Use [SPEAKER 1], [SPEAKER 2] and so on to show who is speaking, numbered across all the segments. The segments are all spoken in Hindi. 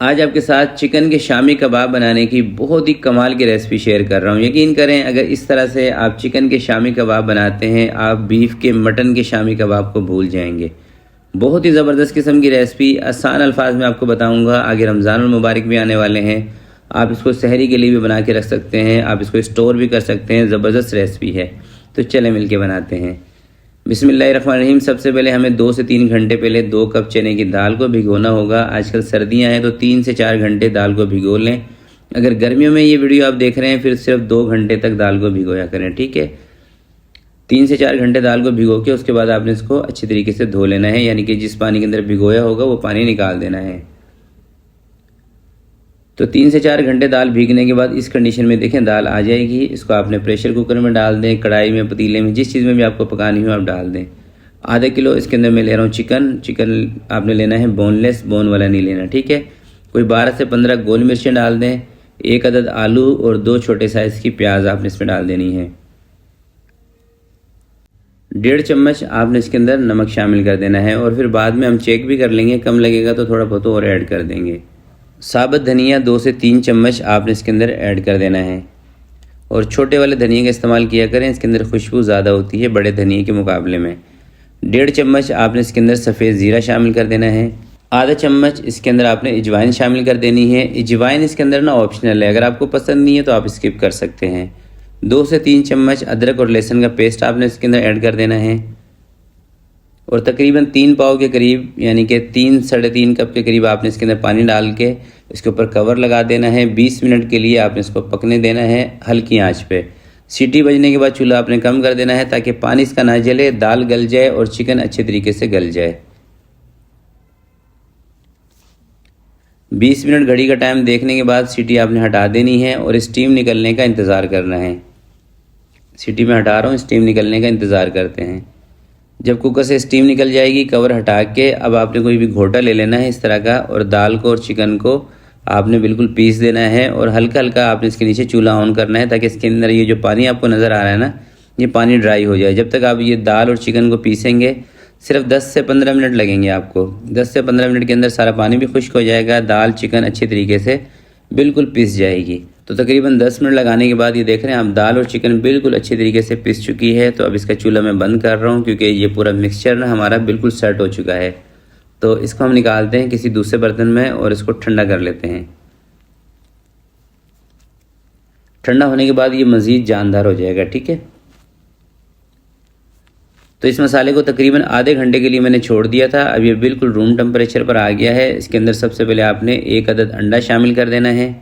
[SPEAKER 1] आज आपके साथ चिकन के शामी कबाब बनाने की बहुत ही कमाल की रेसिपी शेयर कर रहा हूँ। यकीन करें, अगर इस तरह से आप चिकन के शामी कबाब बनाते हैं, आप बीफ के मटन के शामी कबाब को भूल जाएंगे। बहुत ही ज़बरदस्त किस्म की रेसिपी आसान अल्फाज में आपको बताऊँगा। आगे रमज़ानुल मुबारक भी आने वाले हैं, आप इसको सहरी के लिए भी बना के रख सकते हैं, आप इसको स्टोर भी कर सकते हैं। ज़बरदस्त रेसिपी है, तो चलें मिल के बनाते हैं। बिस्मिल्लाहिर्रहमानिर्रहीम। सबसे पहले हमें 2 से 3 घंटे पहले 2 कप चने की दाल को भिगोना होगा। आजकल सर्दियां हैं तो 3 से 4 घंटे दाल को भिगो लें। अगर गर्मियों में ये वीडियो आप देख रहे हैं फिर सिर्फ 2 घंटे तक दाल को भिगोया करें, ठीक है। 3 से 4 घंटे दाल को भिगो के उसके बाद आपने इसको अच्छी तरीके से धो लेना है, यानी कि जिस पानी के अंदर भिगोया होगा वो पानी निकाल देना है। तो 3 से 4 घंटे दाल भीगने के बाद इस कंडीशन में देखें दाल आ जाएगी। इसको आपने प्रेशर कुकर में डाल दें, कढ़ाई में, पतीले में, जिस चीज़ में भी आपको पकानी हो आप डाल दें। आधा किलो इसके अंदर मैं ले रहा हूँ चिकन आपने लेना है बोनलेस, बोन वाला नहीं लेना, ठीक है। कोई 12 से 15 गोल मिर्चें डाल दें। 1 अदद आलू और 2 छोटे साइज़ की प्याज आपने इसमें डाल देनी है। 1.5 चम्मच आपने इसके अंदर नमक शामिल कर देना है, और फिर बाद में हम चेक भी कर लेंगे, कम लगेगा तो थोड़ा बहुत और ऐड कर देंगे। साबुत धनिया 2 से 3 चम्मच आपने इसके अंदर ऐड कर देना है, और छोटे वाले धनिया का इस्तेमाल किया करें, इसके अंदर खुशबू ज़्यादा होती है बड़े धनिया के मुकाबले में। 1.5 चम्मच आपने इसके अंदर सफ़ेद ज़ीरा शामिल कर देना है। आधा चम्मच इसके अंदर आपने अजवाइन शामिल कर देनी है। अजवाइन इसके अंदर ना ऑप्शनल है, अगर आपको पसंद नहीं है तो आप स्किप कर सकते हैं। 2 से 3 चम्मच अदरक और लहसुन का पेस्ट आपने इसके अंदर ऐड कर देना है, और तकरीबन 3 पाव के करीब, यानी कि 3 साढ़े 3 कप के करीब आपने इसके अंदर पानी डाल के इसके ऊपर कवर लगा देना है। 20 मिनट के लिए आपने इसको पकने देना है हल्की आंच पे। सीटी बजने के बाद चूल्हा आपने कम कर देना है ताकि पानी इसका ना जले, दाल गल जाए और चिकन अच्छे तरीके से गल जाए। 20 मिनट घड़ी का टाइम देखने के बाद सीटी आपने हटा देनी है और स्टीम निकलने का इंतज़ार करना है। सीटी में हटा रहा हूँ, स्टीम निकलने का इंतज़ार करते हैं। जब कुकर से स्टीम निकल जाएगी, कवर हटा के अब आपने कोई भी घोटा ले लेना है इस तरह का, और दाल को और चिकन को आपने बिल्कुल पीस देना है, और हल्का हल्का आपने इसके नीचे चूल्हा ऑन करना है ताकि इसके अंदर ये जो पानी आपको नज़र आ रहा है ना, ये पानी ड्राई हो जाए। जब तक आप ये दाल और चिकन को पीसेंगे सिर्फ 10 से 15 मिनट लगेंगे आपको। 10 से 15 मिनट के अंदर सारा पानी भी खुश्क हो जाएगा, दाल चिकन अच्छी तरीके से बिल्कुल पिस जाएगी। तो तकरीबन 10 मिनट लगाने के बाद ये देख रहे हैं आप दाल और चिकन बिल्कुल अच्छी तरीके से पिस चुकी है। तो अब इसका चूल्हा मैं बंद कर रहा हूँ क्योंकि ये पूरा मिक्सचर ना हमारा बिल्कुल सेट हो चुका है। तो इसको हम निकालते हैं किसी दूसरे बर्तन में और इसको ठंडा कर लेते हैं। ठंडा होने के बाद ये मज़ीद जानदार हो जाएगा, ठीक है। तो इस मसाले को तकरीबन आधे घंटे के लिए मैंने छोड़ दिया था। अब ये बिल्कुल रूम टेम्परेचर पर आ गया है। इसके अंदर सबसे पहले आपने 1 अदद अंडा शामिल कर देना है।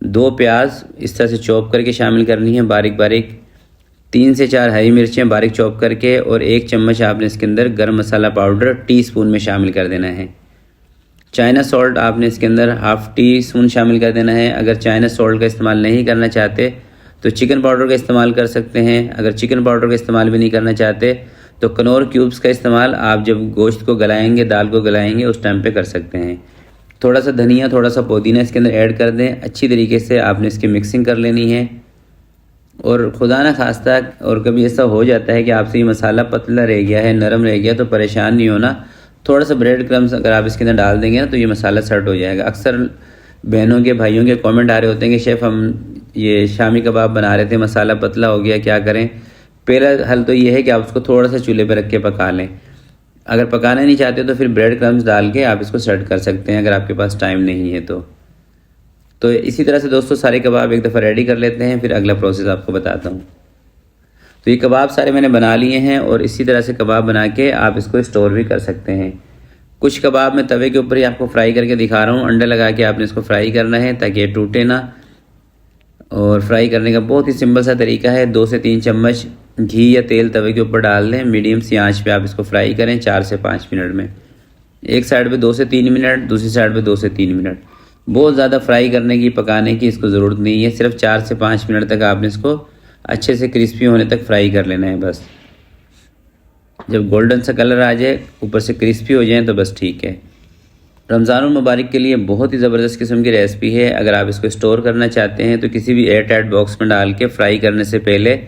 [SPEAKER 1] 2 प्याज इस तरह से चॉप करके शामिल करनी है बारीक बारीक। 3 से 4 हरी मिर्चें बारीक चॉप करके, और 1 चम्मच आपने इसके अंदर गर्म मसाला पाउडर टीस्पून में शामिल कर देना है। चाइना सॉल्ट आपने इसके अंदर ½ टीस्पून शामिल कर देना है। अगर चाइना सॉल्ट का इस्तेमाल नहीं करना चाहते तो चिकन पाउडर का इस्तेमाल कर सकते हैं। अगर चिकन पाउडर का इस्तेमाल भी नहीं करना चाहते तो कनौर क्यूब्स का इस्तेमाल आप जब गोश्त को गलाएंगे, दाल को गलाएंगे, उस टाइम पे कर सकते हैं। थोड़ा सा धनिया, थोड़ा सा पुदीना इसके अंदर ऐड कर दें। अच्छी तरीके से आपने इसकी मिक्सिंग कर लेनी है। और खुदा ना खास्ता और कभी ऐसा हो जाता है कि आपसे ये मसाला पतला रह गया है, नरम रह गया, तो परेशान नहीं होना। थोड़ा सा ब्रेड क्रम्स अगर आप इसके अंदर डाल देंगे ना तो ये मसाला सेट हो जाएगा। अक्सर बहनों के, भाइयों के कमेंट आ रहे होते हैं कि शेफ़ हम ये शामी कबाब बना रहे थे, मसाला पतला हो गया, क्या करें। पहला हल तो ये है कि आप उसको थोड़ा सा चूल्हे पर रख के पका लें। अगर पकाना नहीं चाहते तो फिर ब्रेड क्रम्स डाल के आप इसको सेट कर सकते हैं अगर आपके पास टाइम नहीं है तो इसी तरह से दोस्तों सारे कबाब एक दफ़ा रेडी कर लेते हैं, फिर अगला प्रोसेस आपको बताता हूँ। तो ये कबाब सारे मैंने बना लिए हैं, और इसी तरह से कबाब बना के आप इसको स्टोर भी कर सकते हैं। कुछ कबाब मैं तवे के ऊपर ही आपको फ्राई करके दिखा रहा हूँ। अंडा लगा के आपने इसको फ्राई करना है ताकि ये टूटे ना। और फ्राई करने का बहुत ही सिंपल सा तरीका है। 2 से 3 चम्मच घी या तेल तवे के ऊपर डाल दें, मीडियम सी आंच पे आप इसको फ्राई करें 4 से 5 मिनट में। एक साइड पे 2 से 3 मिनट, दूसरी साइड पे 2 से 3 मिनट। बहुत ज़्यादा फ्राई करने की, पकाने की इसको ज़रूरत नहीं है। सिर्फ 4 से 5 मिनट तक आपने इसको अच्छे से क्रिस्पी होने तक फ्राई कर लेना है बस। जब गोल्डन सा कलर आ जाए, ऊपर से क्रिस्पी हो जाए तो बस ठीक है। रमज़ानुल मुबारक के लिए बहुत ही ज़बरदस्त किस्म की रेसिपी है। अगर आप इसको स्टोर करना चाहते हैं तो किसी भी एयर टाइट बॉक्स में डाल के फ्राई करने से पहले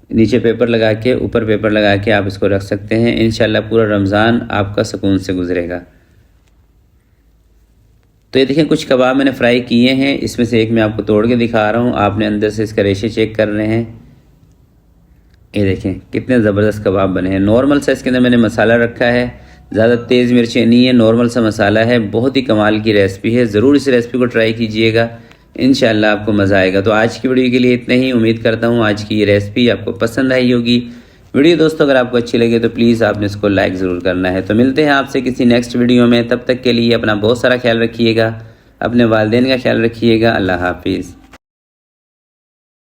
[SPEAKER 1] नीचे पेपर लगा के, ऊपर पेपर लगा के आप इसको रख सकते हैं। इंशाल्लाह पूरा रमज़ान आपका सुकून से गुजरेगा। तो ये देखें कुछ कबाब मैंने फ्राई किए हैं, इसमें से एक मैं आपको तोड़ के दिखा रहा हूँ। आपने अंदर से इसका रेशे चेक कर रहे हैं। ये देखें कितने ज़बरदस्त कबाब बने हैं। नॉर्मल सा इसके अंदर मैंने मसाला रखा है, ज़्यादा तेज़ मिर्चें नहीं है, नॉर्मल सा मसाला है। बहुत ही कमाल की रेसिपी है, ज़रूर इस रेसिपी को ट्राई कीजिएगा, इंशाल्लाह आपको मज़ा आएगा। तो आज की वीडियो के लिए इतना ही। उम्मीद करता हूँ आज की ये रेसिपी आपको पसंद आई होगी। वीडियो दोस्तों अगर आपको अच्छी लगे तो प्लीज़ आपने इसको लाइक ज़रूर करना है। तो मिलते हैं आपसे किसी नेक्स्ट वीडियो में, तब तक के लिए अपना बहुत सारा ख्याल रखिएगा, अपने वालिदैन का ख्याल रखिएगा। अल्लाह हाफिज़।